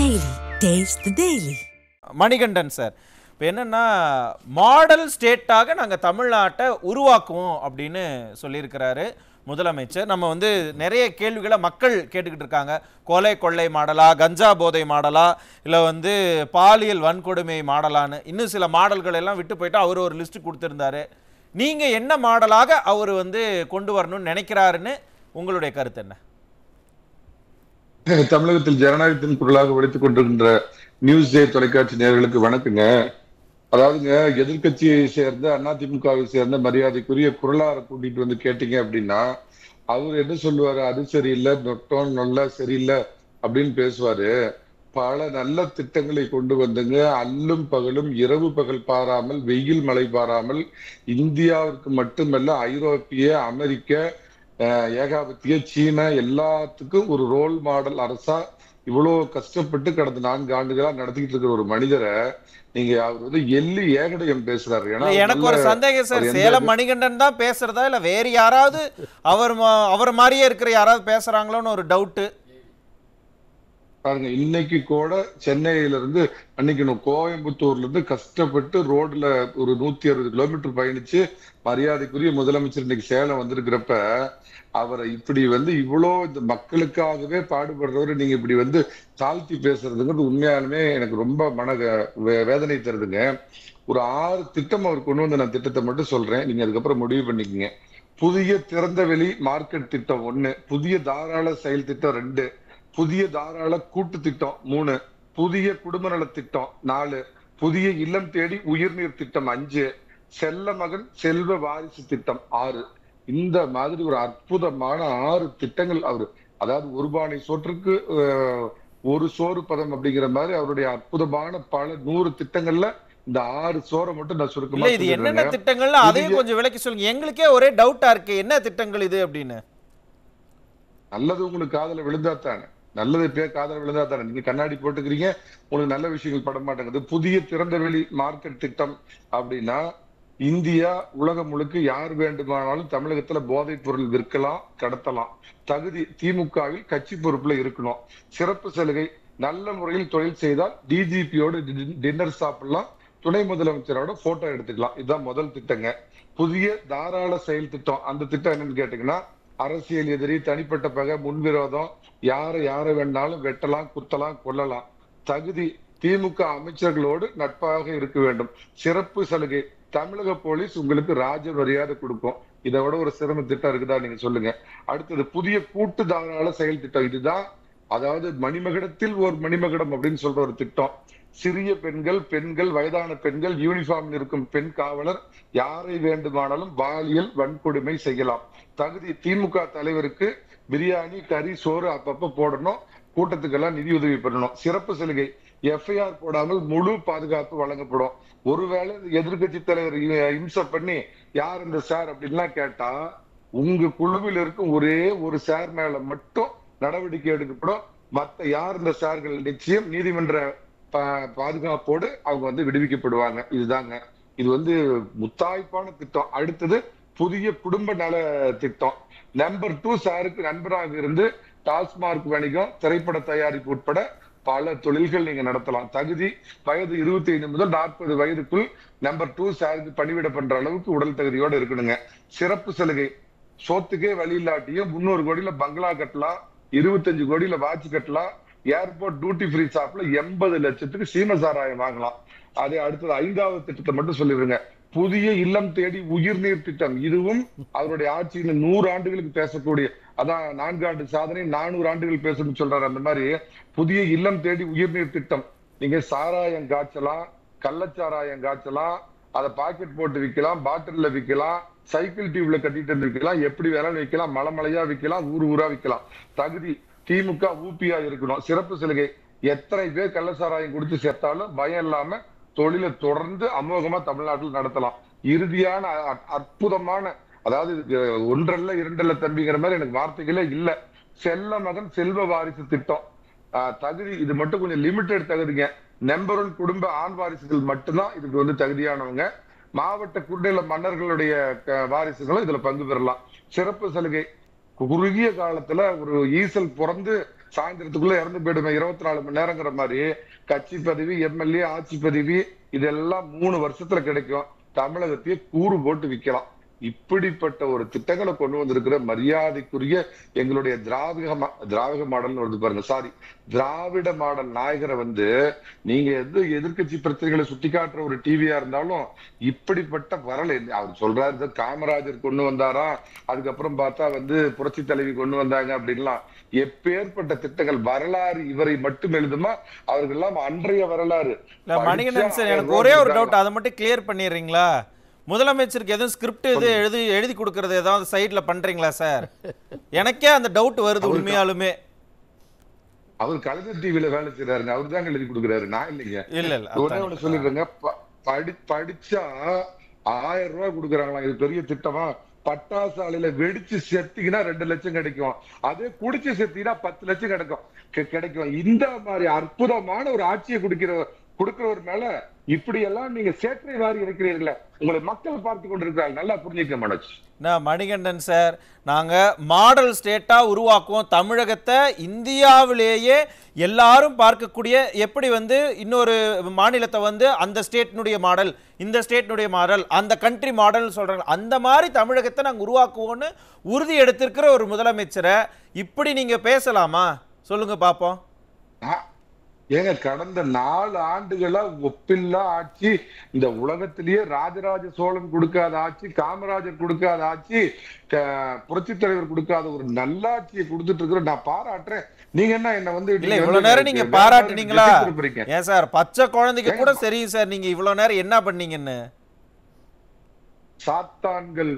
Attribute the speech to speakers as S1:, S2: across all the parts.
S1: Daily. Taste the Daily.
S2: Manikandan sir, இப்போ என்னென்னா model ஸ்டேட்டாக நாங்கள் தமிழ்நாட்டை உருவாக்குவோம் அப்படின்னு சொல்லியிருக்கிறாரு முதலமைச்சர். நம்ம நிறைய கேள்விகளை மக்கள் கேட்டுக்கிட்டு இருக்காங்க. கொலை கொள்ளை மாடலா, கஞ்சா போதை மாடலா, இல்லை பாலியல் வன்கொடுமை மாடலான்னு இன்னும் சில மாடல்கள் எல்லாம் விட்டு போயிட்டு அவர் ஒரு லிஸ்ட்டு கொடுத்துருந்தாரு. நீங்கள் என்ன மாடலாக அவர் கொண்டு வரணும்னு நினைக்கிறாருன்னு உங்களுடைய கருத்து என்ன?
S3: தமிழகத்தில் ஜனநாயகத்தின் குரலாக ஒழித்துக் கொண்டிருக்கின்ற நியூஸ் டே தொலைக்காட்சி நேயர்களுக்கு வணக்கங்க. அதாவதுங்க, எதிர்கட்சியை சேர்ந்த அதிமுகவை சேர்ந்த மரியாதைக்குரிய குரலாரை கூட்டிட்டு கேட்டீங்க அப்படின்னா அவர் என்ன சொல்லுவாரு? அது சரியில்லை, நொட்டோன் நல்லா சரியில்லை அப்படின்னு பேசுவாரு. பல நல்ல திட்டங்களை கொண்டு வந்துங்க, அல்லும் பகலும் இரவு பகல் பாராமல், வெயில் மழை பாராமல், இந்தியாவிற்கு மட்டுமல்ல ஐரோப்பிய, அமெரிக்க, ஏகாபத்திய, சீனா எல்லாத்துக்கும் ஒரு ரோல் மாடல் அரசா இவ்வளவு கஷ்டப்பட்டு கடந்த 4 ஆண்டுகளா நடத்திக்கிட்டு இருக்கிற ஒரு மனிதரை நீங்க அவர் எள்ளி ஏகடையம் பேசுறாரு.
S2: எனக்கு ஒரு சந்தேகம் சார், சேலம் மணிகண்டன் தான் பேசுறதா இல்ல வேற யாராவது அவர் மாதிரியே இருக்கிற யாராவது பேசுறாங்களோன்னு ஒரு டவுட்.
S3: பாருங்க, இன்னைக்கு கூட சென்னையில இருந்து மன்னிக்கணும், கோயம்புத்தூர்ல இருந்து கஷ்டப்பட்டு ரோட்ல ஒரு 160 கிலோமீட்டர் பயணிச்சு மரியாதைக்குரிய முதலமைச்சர் இன்னைக்கு சேலம் வந்திருக்கிறப்ப அவரை இப்படி இவ்வளோ இந்த மக்களுக்காகவே பாடுபடுறவரு நீங்க இப்படி தாழ்த்தி பேசுறதுங்கிறது உண்மையாலுமே எனக்கு ரொம்ப வேதனை தருதுங்க. ஒரு 6 திட்டம் அவர் கொண்டு வந்த நான் திட்டத்தை மட்டும் சொல்றேன், நீங்க அதுக்கப்புறம் முடிவு பண்ணிக்கங்க. புதிய திறந்த வெளி மார்க்கெட் திட்டம் 1, புதிய தாராள செயல் திட்டம் 2, புதிய தாராள கூட்டு திட்டம் 3, புதிய குடும்ப நல திட்டம் 4, புதிய இல்லம் தேடி உயிர்நீர் திட்டம் 5, செல்ல மகன் செல்வ வாரிசு திட்டம் 6. இந்த மாதிரி ஒரு அற்புதமான 6 திட்டங்கள் அவரு, அதாவது ஒரு பானை சோற்றுக்கு ஒரு சோறு பதம் அப்படிங்கிற மாதிரி அவருடைய அற்புதமான பல 100 திட்டங்கள்ல இந்த 6 சோறை மட்டும் நான் சுருக்கமா
S2: இது என்னென்ன திட்டங்கள்ல அதையும் கொஞ்சம் விளக்கி சொல்லுங்க. எங்களுக்கே ஒரே டவுட்டா இருக்கு, என்ன திட்டங்கள் இது அப்படின்னு.
S3: நல்லது உங்களுக்கு காதல விழுந்தா தானே, நல்லது காதல விழுந்தா தானே நீங்க கண்ணாடி போட்டுக்கிறீங்க, உங்களுக்கு நல்ல விஷயங்கள் பட மாட்டேங்குது. புதிய திறந்த வெளி மார்க்கெட் திட்டம் அப்படின்னா இந்தியா உலகம் முழுக்க யார் வேண்டுமானாலும் தமிழகத்துல போதைப் பொருள் விற்கலாம், கடத்தலாம். தகுதி திமுகவில் கட்சி பொறுப்புல இருக்கணும். சிறப்பு சலுகை, நல்ல முறையில் தொழில் செய்தால் டிஜிபியோட டின்னர் சாப்பிடலாம், துணை முதலமைச்சரோட போட்டோ எடுத்துக்கலாம். இதுதான் முதல் திட்டங்க. புதிய தாராள செயல் திட்டம், அந்த திட்டம் என்னன்னு கேட்டீங்கன்னா அரசியல் எதிரி, தனிப்பட்ட பகை, முன்விரோதம், யாரை வேணாலும் வெட்டலாம், குத்தலாம், கொல்லலாம். தகுதி, திமுக அமைச்சர்களோடு நட்பாக இருக்க வேண்டும். சிறப்பு சலுகை, தமிழக போலீஸ் உங்களுக்கு ராஜ மரியாதை கொடுக்கும். இதை விட ஒரு சிறந்த திட்டம் இருக்குதா நீங்க சொல்லுங்க. அடுத்தது புதிய கூட்டு தாராள செயல் திட்டம். இதுதான் அதாவது மணிமகுடத்தில் ஒரு மணிமகுடம் அப்படின்னு சொல்ற ஒரு திட்டம். சிறிய பெண்கள், வயதான பெண்கள், யூனிஃபார்ம் இருக்கும் பெண் காவலர் யாரை வேண்டுமானாலும் பாலியல் வன்கொடுமை செய்யலாம். தகுதி, திமுக தலைவருக்கு பிரியாணி, கறி, சோறு அப்பப்ப போடணும், கூட்டத்துக்கெல்லாம் நிதி உதவி பண்ணணும். சிறப்பு சலுகை, எஃப்ஐஆர் போடாமல் முழு பாதுகாப்பு வழங்கப்படும். ஒருவேளை எதிர்கட்சி தலைவர் இம்சை பண்ணி யார் இந்த சார் அப்படின்லாம் கேட்டா உங்க குழுவில் இருக்கும் ஒரே ஒரு சார் மேல மட்டும் நடவடிக்கை எடுக்கப்படும். மத்த யார் இந்த சார்கள் நிச்சயம் நீதிமன்ற பாதுகாப்போடு அவங்க விடுவிக்கப்படுவாங்க. இதுதாங்க, இது முத்தாய்ப்பான திட்டம். அடுத்தது புதிய குடும்ப நல திட்டம். நம்பர் 2 சாருக்கு நண்பராக இருந்து டாஸ்மார்க் வணிகம், திரைப்பட தயாரிப்பு உட்பட பல தொழில்கள் நீங்க நடத்தலாம். தகுதி, வயது 25 முதல் 40 வயதுக்குள் நம்பர் 2 சாருக்கு பணிவிட பண்ற அளவுக்கு உடல் தகுதியோட இருக்கணுங்க. சிறப்பு சலுகை, சோத்துக்கே வழி இல்லாட்டியும் 300 கோடியில பங்களா கட்டலாம், 25 கோடியில வாட்ச் கட்டலாம், ஏர்போர்ட் டியூட்டி ஃப்ரீ ஷாப்ல 80 லட்சத்துக்கு சீம சாராயம் வாங்கலாம். அதே அடுத்தது 5வது திட்டத்தை மட்டும் சொல்லிடுங்க. புதிய இல்லம் தேடி உயிர்நீர் திட்டம். இதுவும் அவருடைய ஆட்சியின் 100 ஆண்டுகளுக்கு பேசக்கூடிய, அதான் 4 ஆண்டு சாதனை 400 ஆண்டுகள் பேசணும்னு சொல்றாரு. அந்த மாதிரி புதிய இல்லம் தேடி உயிர்நீர் திட்டம். நீங்க சாராயம் காய்ச்சலாம், கள்ளச்சாராயம் காய்ச்சலாம், அதை பாக்கெட் போட்டு விற்கலாம், பாட்டில்ல விற்கலாம், சைக்கிள் டியூப்ல கட்டிட்டு விற்கலாம், எப்படி வேணாலும் விற்கலாம், மலைமலையா விற்கலாம், ஊரா விற்கலாம். தகுதி, திமுக ஊபியா இருக்கணும். சிறப்பு சலுகை, எத்தனை பேர் கள்ளச்சாராயம் குடிச்சு செத்தாலும் பயம் இல்லாம தொழிலை தொடர்ந்து அமோகமா தமிழ்நாட்டில் நடத்தலாம். இறுதியான அற்புதமான, அதாவது 1 2 தம்பிங்கிற மாதிரி எனக்கு வார்த்தைகளே இல்ல, செல்ல மகன் செல்வ வாரிசு திட்டம். தகுதி, இது மட்டும் கொஞ்சம் லிமிட்டட் தகுதிங்க. நம்பர் 1 குடும்ப ஆண் வாரிசுகள் மட்டும்தான் இதுக்கு தகுதியானவங்க. மாவட்ட குறுநில மன்னர்களுடைய வாரிசுகளும் இதுல பங்கு பெறலாம். சிறப்பு சலுகை, குறுகிய காலத்துல ஒரு ஈசல் பிறந்து சாயந்தரத்துக்குள்ள இறந்து போயிடுமே 24 மணி நேரங்கிற மாதிரி கட்சி பதவி, எம்எல்ஏ, ஆட்சி பதவி இதெல்லாம் 3 வருஷத்துல கிடைக்கும். தமிழகத்தையே கூறு போட்டு விக்கலாம். இப்படிப்பட்ட ஒரு திட்டங்களை கொண்டு வந்திருக்கிற மரியாதைக்குரிய எங்களுடைய திராவிட மாடல் வருது பாருங்க, சாரி திராவிட மாடல் நாயகரை வந்து நீங்க எதிர்கட்சி பிரச்சனைகளை சுட்டி காட்டுற ஒரு டிவியா இருந்தாலும் இப்படிப்பட்ட வரல. அவர் சொல்றாரு காமராஜர் கொண்டு வந்தாரா, அதுக்கப்புறம் பார்த்தா வந்து புரட்சி தலைவி கொண்டு வந்தாங்க அப்படின்லாம். எப்பேற்பட்ட திட்டங்கள் வரலாறு இவரை மட்டும் எழுதுமா, அவர்கள் எல்லாம் அன்றைய வரலாறு.
S2: மணிகண்டன் சார், எனக்கு ஒரே ஒரு டவுட், அதை மட்டும் கிளியர் பண்ணிடுறீங்களா? முதலமைச்சருக்கு எதுவும் ஸ்கிரிப்ட் இது எழுதி கொடுக்கறது ஏதாவது சைட்ல பண்றீங்களா சார்? எனக்கே அந்த டவுட் வருது உண்மையாலுமே.
S3: அவர் கலைஞர் டிவில வேலை செய்யறாருங்க, அவர் தான் எழுதி கொடுக்குறாரு, நான் இல்லைங்க.
S2: இல்ல
S3: ஒரே ஒண்ணு சொல்லிடுறேங்க, படிச்சா 1000 ரூபாய் கொடுக்குறாங்களா, இது பெரிய திட்டமா? பட்டாசு ஆலையில வெடிச்சு செத்தீங்கன்னா 2 லட்சம் கிடைக்கும், அதே குடிச்சு செத்தீங்கன்னா 10 லட்சம் கிடைக்கும். இந்த மாதிரி அற்புதமான ஒரு ஆட்சியை கொடுக்கிறவர் மேல இப்படி எல்லாம் நீங்க சேற்றை வாரி இருக்கிறீர்களே, உங்களை மக்கள் பார்த்து கொண்டிருக்கிறார்கள், நல்லா புரிஞ்சுக்க மனோஜ்.
S2: மணிகண்டன் சார், நாங்க மாடல் ஸ்டேட்டா உருவாக்குவோம் தமிழகத்தை, இந்தியாவிலேயே எல்லாரும் பார்க்கக்கூடிய, எப்படி வந்து இன்னொரு மாநிலத்தை வந்து அந்த ஸ்டேட்னுடைய மாடல், இந்த ஸ்டேட்னுடைய மாடல், அந்த கண்ட்ரி மாடல் சொல்றாங்க, அந்த மாதிரி தமிழகத்தை நாங்க உருவாக்குவோம்னு உறுதி எடுத்திருக்கிற ஒரு முதலமைச்சரை இப்படி நீங்க பேசலாமா? சொல்லுங்க பாப்போம்.
S3: ஏங்க கடந்த 4 ஆண்டுகளா ஒப்பில்லா ஆட்சி, இந்த உலகத்திலேயே ராஜராஜ சோழன் கொடுக்காத ஆட்சி, காமராஜர் கொடுக்காத ஆட்சி, புரட்சி தலைவர் கொடுக்காத ஒரு நல்லாட்சியை கொடுத்துட்டு இருக்கிற நான் பாராட்டுறேன். நீங்க என்ன என்ன வந்து
S2: இவ்வளவு நேரம் நீங்க பாராட்டுனீங்களா? ஏன் சார், பச்சை குழந்தைக்கு கூட சரி சார், நீங்க இவ்வளவு நேரம் என்ன பண்ணீங்கன்னு?
S3: சாத்தான்கள்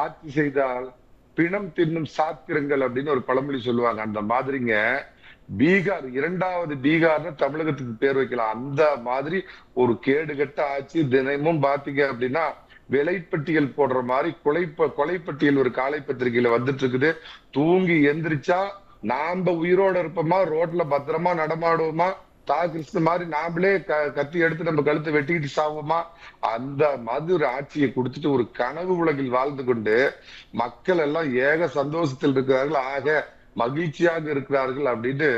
S3: ஆட்சி செய்தால் பிணம் தின்னும் சாத்திரங்கள் அப்படின்னு ஒரு பழமொழி சொல்லுவாங்க. அந்த மாதிரிங்க பீகார், 2வது பீகார்னு தமிழகத்துக்கு பேர் வைக்கலாம். அந்த மாதிரி ஒரு கேடுகட்ட ஆட்சி. தினமும் பாத்தீங்க அப்படின்னா விலைப்பட்டியல் போடுற மாதிரி கொலைப்பட்டியல் ஒரு காலை பத்திரிகையில வந்துட்டு இருக்குது. தூங்கி எந்திரிச்சா நாம உயிரோட இருப்போமா, ரோட்ல பத்திரமா நடமாடுவோமா, கிருஷ்ண மாதிரி நாமளே கத்தி எடுத்து நம்ம கழுத்தை வெட்டிக்கிட்டு சாவோமா, அந்த மாதிரி ஒரு ஆட்சியை கொடுத்துட்டு ஒரு கனவு உலகில் வாழ்ந்து கொண்டு மக்கள் எல்லாம் ஏக சந்தோஷத்தில் இருக்கிறார்கள், ஆக மகிழ்ச்சியாக இருக்கிறார்கள் அப்படின்னு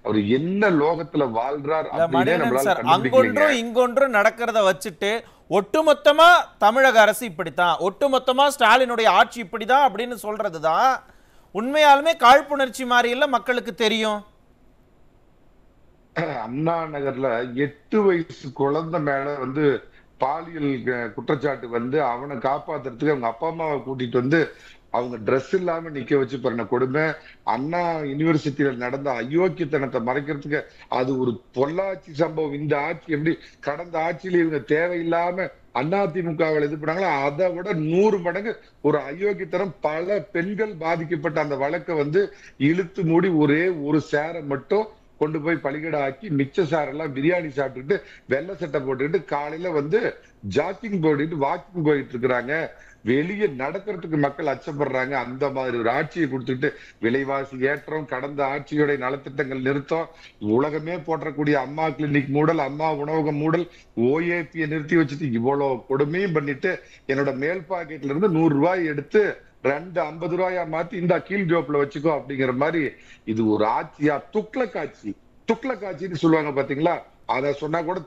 S3: அவர் என்ன லோகத்துல வாழ்றார்.
S2: அங்கொன்றும் இங்கொன்றும் நடக்கிறத வச்சுட்டு ஒட்டுமொத்தமா தமிழக அரசு இப்படித்தான், ஒட்டுமொத்தமா ஸ்டாலினுடைய ஆட்சி இப்படிதான் அப்படின்னு சொல்றதுதான் உண்மையாலுமே காழ்ப்புணர்ச்சி மாதிரி இல்ல மக்களுக்கு தெரியும்.
S3: அண்ணா நகர்ல 8 வயசு குழந்தை மேல வந்து பாலியல் குற்றச்சாட்டு வந்து அவனை காப்பாத்துறதுக்கு அவங்க அப்பா அம்மாவை கூட்டிட்டு வந்து அவங்க ட்ரெஸ் இல்லாம நிக்க வச்சு பண்ண கொடுமை. அண்ணா யூனிவர்சிட்டியில நடந்த அயோக்கியத்தனத்தை மறைக்கிறதுக்கு அது ஒரு பொள்ளாச்சி சம்பவம். இந்த ஆட்சி எப்படி கடந்த ஆட்சியில இவங்க தேவையில்லாம அதிமுகவில் இது பண்ணாங்களோ அதை விட 100 மடங்கு ஒரு அயோக்கியத்தனம். பல பெண்கள் பாதிக்கப்பட்ட அந்த வழக்கை வந்து இழுத்து மூடி ஒரே ஒரு சேரை மட்டும் கொண்டு போய் பலிகடை ஆக்கி மிச்ச சாரெல்லாம் பிரியாணி சாப்பிட்டுட்டு வெள்ளை சட்டை போட்டுக்கிட்டு காலையில வந்து ஜாக்கிங் போட்டுட்டு வாக்கிங் போயிட்டு இருக்கிறாங்க. வெளியே நடக்கிறதுக்கு மக்கள் அச்சப்படுறாங்க. அந்த மாதிரி ஒரு ஆட்சியை கொடுத்துட்டு விலைவாசி ஏற்றம், கடந்த ஆட்சியோட நலத்திட்டங்கள் நிறுத்தம், உலகமே போற்றக்கூடிய அம்மா கிளினிக் மூடல், அம்மா உணவகம் மூடல், ஓஏபியை நிறுத்தி வச்சுட்டு இவ்வளவு கொடுமையும் பண்ணிட்டு என்னோட மேல் பாக்கெட்ல இருந்து 100 ரூபாய் எடுத்து 50 ரூபாயா மாத்தி இந்த கீழ் ஜோப்ல வச்சுக்கோ அப்படிங்கிற மாதிரி இது ஒரு ஆட்சியா? துக்ளக் ஆட்சி, துக்ளக் ஆட்சின்னு சொல்லுவாங்க பாத்தீங்களா? அத சொன்னா கூட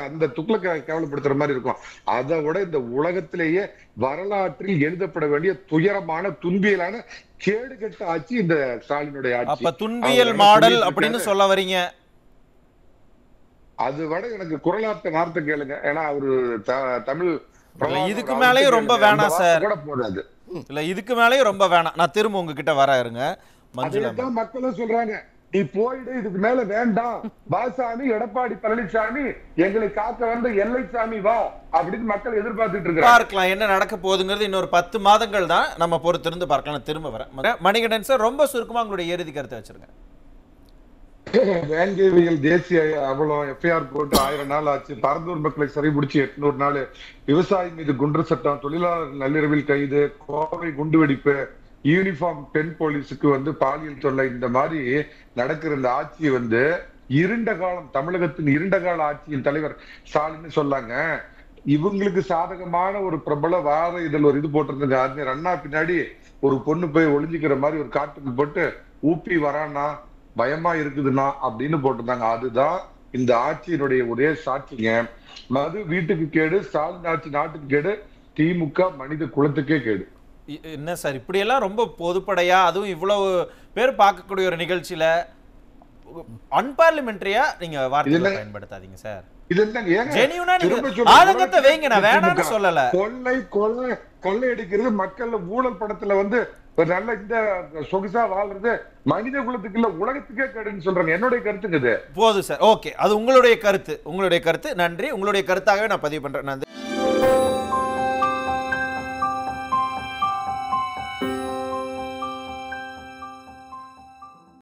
S3: அந்த துக்ளக்க கேவலப்படுத்துற மாதிரி இருக்கும். அதை விட இந்த உலகத்திலேயே வரலாற்றில் எழுதப்பட வேண்டிய துயரமான துன்பியலான கேடுகட்ட ஆட்சி இந்த ஸ்டாலினுடைய ஆட்சி.
S2: அப்ப துன்பியல் மாடல் அப்படின்னு சொல்ல வரீங்க?
S3: அது விட எனக்கு குரலாட்ட வார்த்தை கேளுங்க, ஏன்னா அவரு தமிழ்
S2: இதுக்கு மேலேயும் ரொம்ப வேணாம் சார், இல்ல இதுக்கு மேலேயும் ரொம்ப வேணாம். நான் திரும்ப உங்ககிட்ட வர இருங்க.
S3: மக்களும் சொல்றாங்க நீ போயிடு, இதுக்கு மேல வேண்டாம், வாசாமி எடப்பாடி பழனிசாமி எங்களை காக்க வந்த எல்லை சாமி வா அப்படின்னு மக்கள் எதிர்பார்த்துட்டு இருக்காங்க.
S2: பார்க்கலாம் என்ன நடக்க போகுதுங்கிறது. இன்னொரு 10 மாதங்கள் தான் நம்ம பொறுத்திருந்து பார்க்கலாம். திரும்ப வர மணிகண்டன் சார், ரொம்ப சுருக்கமா உங்களுடைய இறுதி கருத்தை வச்சிருங்க.
S3: வேங்கேவியல் தேசிய அவலம் எஃப்ஐஆர் போட்டு 1000 நாள் ஆச்சு. பரந்தூர் மக்களை சிறைபிடிச்சு 800 நாள். விவசாயி மீது குண்டர் சட்டம், தொழிலாளர் நள்ளிரவில் கைது, கோவை குண்டுவெடிப்பு, யூனிஃபார்ம் பெண் போலீஸுக்கு வந்து பாலியல் தொல்லை, இந்த மாதிரி நடக்கிற இந்த ஆட்சி வந்து இருண்ட காலம், தமிழகத்தின் இருண்ட கால ஆட்சியின் தலைவர் ஸ்டாலின் சொல்லாங்க. இவங்களுக்கு சாதகமான ஒரு பிரபல வார இதழ் ஒரு இது போட்டிருந்தாங்க. அறிஞர் அண்ணா பின்னாடி ஒரு பொண்ணு போய் ஒளிஞ்சிக்கிற மாதிரி ஒரு கார்ட்டூன் போட்டு ஊப்பி வரானா பயமா இருக்குதுன்னா அப்படின்னு போட்டிருந்தாங்க. அதுதான் இந்த ஆட்சியினுடைய ஒரே சாட்சிங்க. மது வீட்டுக்கு கேடு, ஸ்டாலின் ஆட்சி நாட்டுக்கு கேடு, திமுக மனித குலத்துக்கே கேடு.
S2: என்ன சார் இப்படியெல்லாம் ரொம்ப பொதுப்படையா, அதுவும் இவ்வளவு பேர் பார்க்கக்கூடிய ஒரு நிகழ்ச்சியில அன்பார்லிமெண்டரியா நீங்க வார்த்தைகளை பயன்படுத்தாதீங்க சார்.
S3: இது என்னங்க ஏங்க
S2: ஜெனியூனா நீங்க ஆதங்கத்தை வைங்க, நான் வேணாம்னு சொல்லல.
S3: கொள்ளை அடிக்கிறது, மக்கள் ஊழல் படத்துல வந்து ஒரு நல்ல இந்த சொகுசா வாழ்றது மனித குலத்துக்கு இல்ல உலகத்துக்கே கேடுன்னு சொல்றாங்க. என்னுடைய கருத்துக்கு இது
S2: போதும் சார். ஓகே, அது உங்களுடைய கருத்து. நன்றி. உங்களுடைய கருத்தாகவே நான் பதிவு பண்றேன். நன்றி.